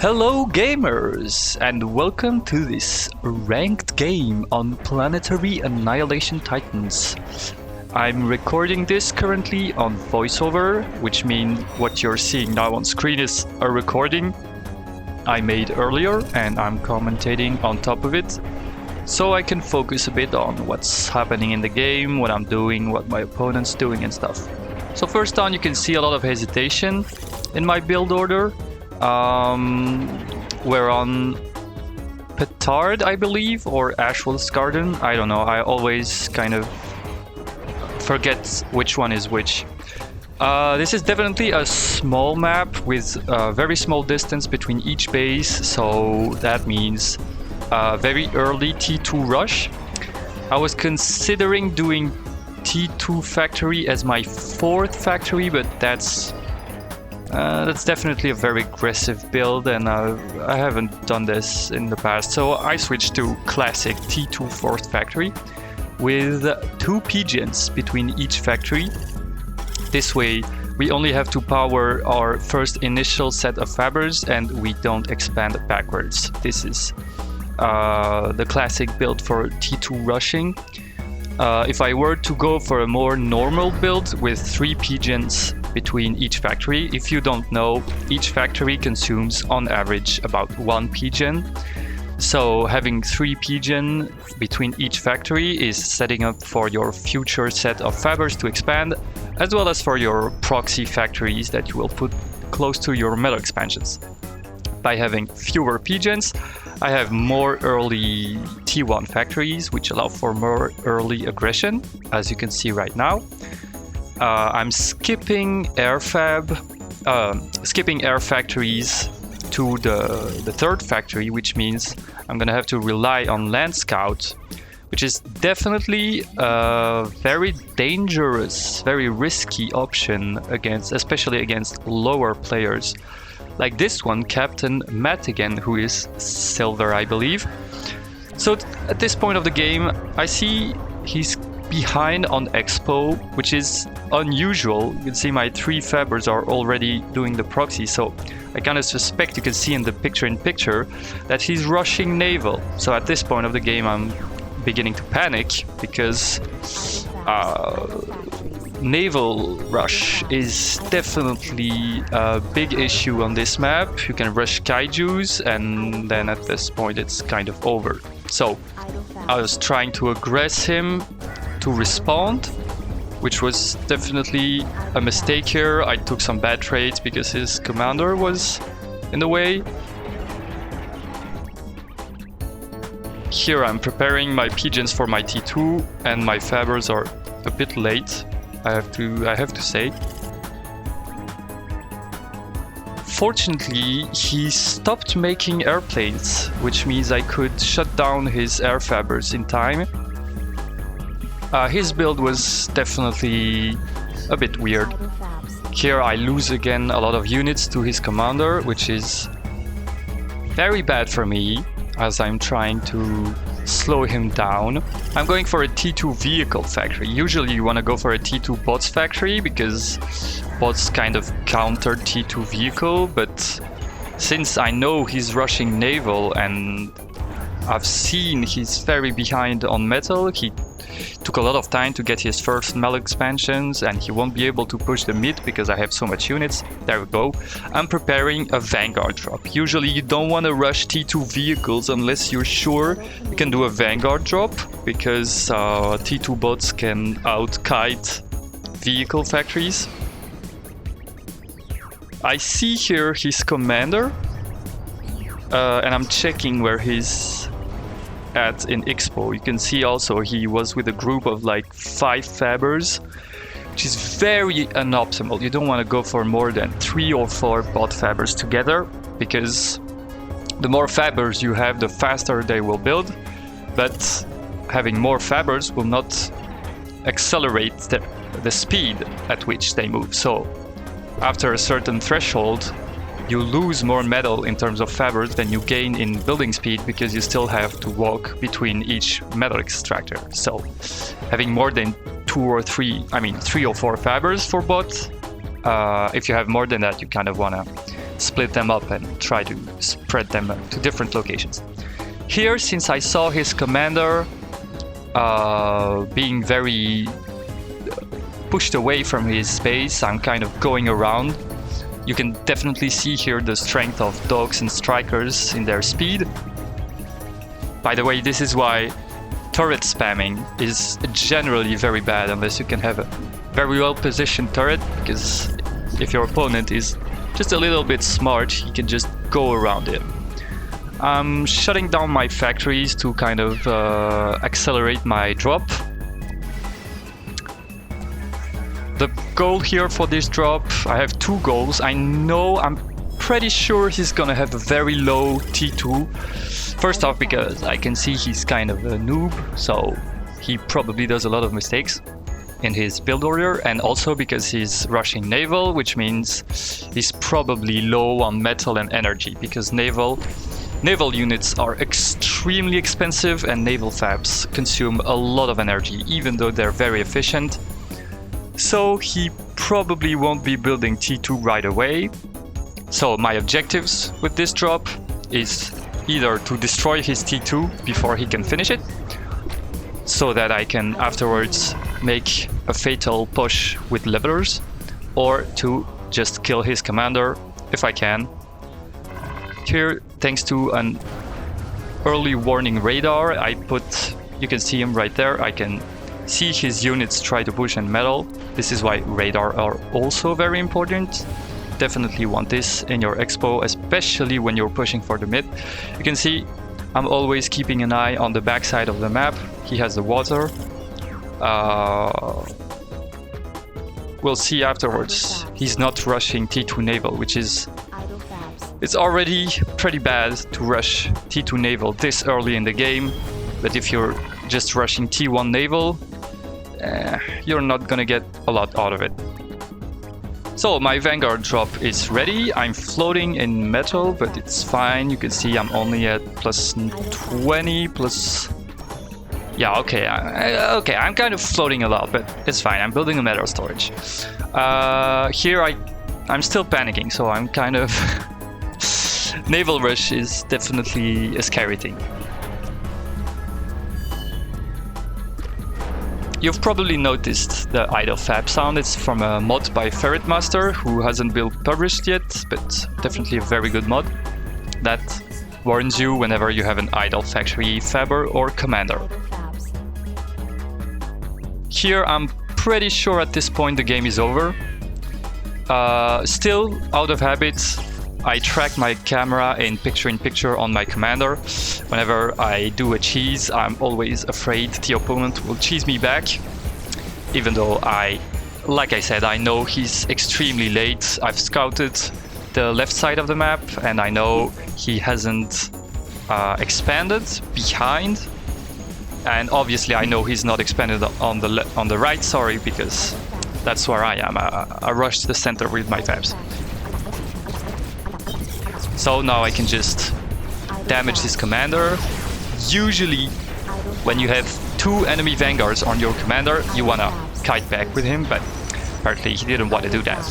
Hello gamers, and welcome to this ranked game on Planetary Annihilation Titans. I'm recording this currently on voiceover, which means what you're seeing now on screen is a recording I made earlier, and I'm commentating on top of it, so I can focus a bit on what's happening in the game, what I'm doing, what my opponent's doing and stuff. So first on, you can see a lot of hesitation in my build order. We're on Petard, I believe, or Ashwell's Garden. I don't know, I always kind of forget which one is which. This is definitely a small map with a very small distance between each base, so that means a very early T2 rush. I was considering doing T2 factory as my fourth factory, but that's definitely a very aggressive build, and I haven't done this in the past, so I switched to classic T2 fourth factory with 2 pigeons between each factory. This way we only have to power our first initial set of fabbers and we don't expand backwards. This is the classic build for T2 rushing. If I were to go for a more normal build with 3 pigeons between each factory, if you don't know, each factory consumes on average about 1 pigeon. So having 3 pigeon between each factory is setting up for your future set of fabbers to expand, as well as for your proxy factories that you will put close to your metal expansions. By having fewer pigeons, I have more early T1 factories, which allow for more early aggression, as you can see right now. I'm skipping air factories to the third factory, which means I'm gonna have to rely on land scout, which is definitely a very dangerous, very risky option especially against lower players. Like this one, Captain Matigan, who is silver, I believe. So at this point of the game, I see he's behind on Expo, which is unusual. You can see my 3 fabbers are already doing the proxy, so I kind of suspect, you can see in the picture-in-picture, that he's rushing Naval. So at this point of the game, I'm beginning to panic, because Naval rush is definitely a big issue on this map. You can rush kaijus, and then at this point it's kind of over. So I was trying to aggress him to respond, which was definitely a mistake here. I took some bad trades because his commander was in the way. Here I'm preparing my pigeons for my T2, and my fabbers are a bit late, I have to say. Fortunately, he stopped making airplanes, which means I could shut down his air fabbers in time. His build was definitely a bit weird. Here I lose again a lot of units to his commander, which is very bad for me, as I'm trying to slow him down. I'm going for a T2 vehicle factory. Usually you want to go for a T2 bots factory, because bots kind of counter T2 vehicle, but since I know he's rushing Naval and I've seen he's very behind on metal, he took a lot of time to get his first metal expansions, and he won't be able to push the mid because I have so much units. There we go. I'm preparing a Vanguard drop. Usually you don't want to rush T2 vehicles unless you're sure you can do a Vanguard drop, because T2 bots can out-kite vehicle factories. I see here his commander, and I'm checking where he's at in Expo. You can see also he was with a group of like 5 fabbers, which is very unoptimal. You don't want to go for more than 3 or 4 bot fabbers together, because the more fabbers you have, the faster they will build, but having more fabbers will not accelerate the speed at which they move. So after a certain threshold, you lose more metal in terms of fabbers than you gain in building speed, because you still have to walk between each metal extractor. So having more than 3 or 4 fabbers for bots, if you have more than that, you kind of want to split them up and try to spread them to different locations. Here, since I saw his commander being very pushed away from his space, I'm kind of going around. You can definitely see here the strength of dogs and strikers in their speed. By the way, this is why turret spamming is generally very bad unless you can have a very well positioned turret, because if your opponent is just a little bit smart, he can just go around him. I'm shutting down my factories to kind of accelerate my drop. The goal here for this drop, I have two goals. I'm pretty sure he's gonna have a very low T2. First off, because I can see he's kind of a noob, so he probably does a lot of mistakes in his build order, and also because he's rushing Naval, which means he's probably low on metal and energy, because naval units are extremely expensive and naval fabs consume a lot of energy, even though they're very efficient. So he probably won't be building T2 right away. So my objectives with this drop is either to destroy his T2 before he can finish it, so that I can afterwards make a fatal push with levelers, or to just kill his commander if I can. Here, thanks to an early warning radar, you can see him right there. I can see his units try to push and metal. This is why radar are also very important. Definitely want this in your expo, especially when you're pushing for the mid. You can see I'm always keeping an eye on the backside of the map. He has the water. We'll see afterwards. He's not rushing T2 Naval, which is... It's already pretty bad to rush T2 Naval this early in the game, but if you're just rushing T1 Naval, you're not gonna get a lot out of it. So my Vanguard drop is ready. I'm floating in metal, but it's fine. You can see I'm only at plus 20, plus... Yeah, okay, I'm kind of floating a lot, but it's fine. I'm building a metal storage. Here I'm still panicking, so I'm kind of... Naval rush is definitely a scary thing. You've probably noticed the idle fab sound. It's from a mod by Ferretmaster, who hasn't been published yet, but definitely a very good mod that warns you whenever you have an idle factory fabber or commander. Here I'm pretty sure at this point the game is over. Still, out of habit, I track my camera in picture on my commander. Whenever I do a cheese, I'm always afraid the opponent will cheese me back. Even though like I said, I know he's extremely late. I've scouted the left side of the map and I know he hasn't expanded behind. And obviously I know he's not expanded on the right, sorry, because that's where I am. I rushed the center with my fabs. So now I can just damage this commander. Usually, when you have two enemy vanguards on your commander, you wanna kite back with him, but apparently he didn't want to do that.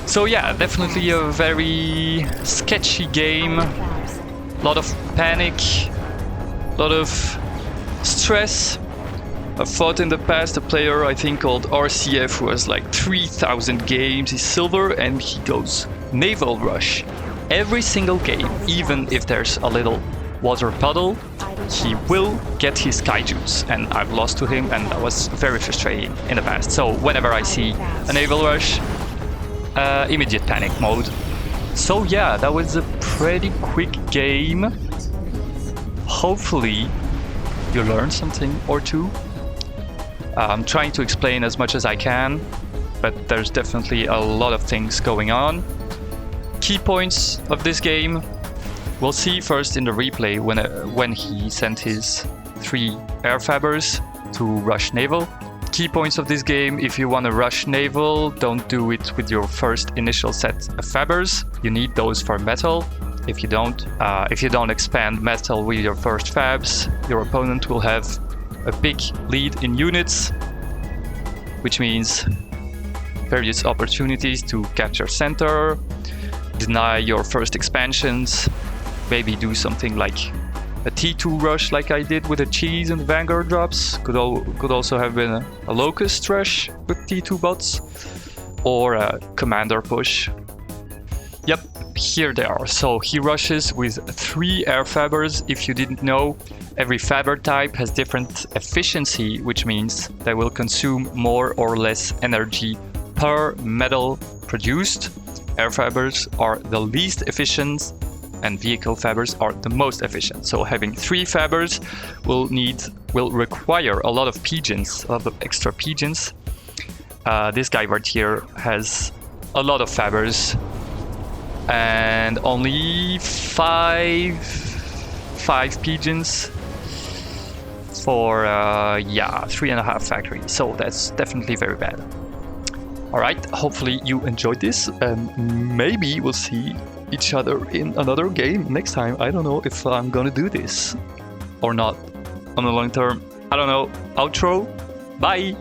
So yeah, definitely a very sketchy game. A lot of panic, a lot of stress. I've fought in the past a player, I think, called RCF, who has like 3,000 games. He's silver and he goes Naval Rush every single game, even if there's a little water puddle, he will get his kaijus, and I've lost to him, and that was very frustrating in the past. So whenever I see a Naval Rush, immediate panic mode. So yeah, that was a pretty quick game. Hopefully you learned something or two. I'm trying to explain as much as I can, but there's definitely a lot of things going on. Key points of this game, we'll see first in the replay when he sent his 3 air fabbers to rush Naval. Key points of this game: if you want to rush Naval, don't do it with your first initial set of fabbers. You need those for metal. If you don't expand metal with your first fabs, your opponent will have a big lead in units, which means various opportunities to capture center, deny your first expansions, maybe do something like a T2 rush like I did with the cheese and Vanguard drops. Could also have been a Locust rush with T2 bots, or a Commander push. Yep, here they are. So he rushes with 3 air fabbers. If you didn't know, every fabber type has different efficiency, which means they will consume more or less energy per metal produced. Air fabbers are the least efficient and vehicle fabbers are the most efficient. So having 3 fabbers will require a lot of pigeons, a lot of extra pigeons. This guy right here has a lot of fabbers and only 5 pigeons for 3.5 factories. So that's definitely very bad. Alright, hopefully you enjoyed this, and maybe we'll see each other in another game next time. I don't know if I'm gonna do this or not on the long term. I don't know. Outro. Bye!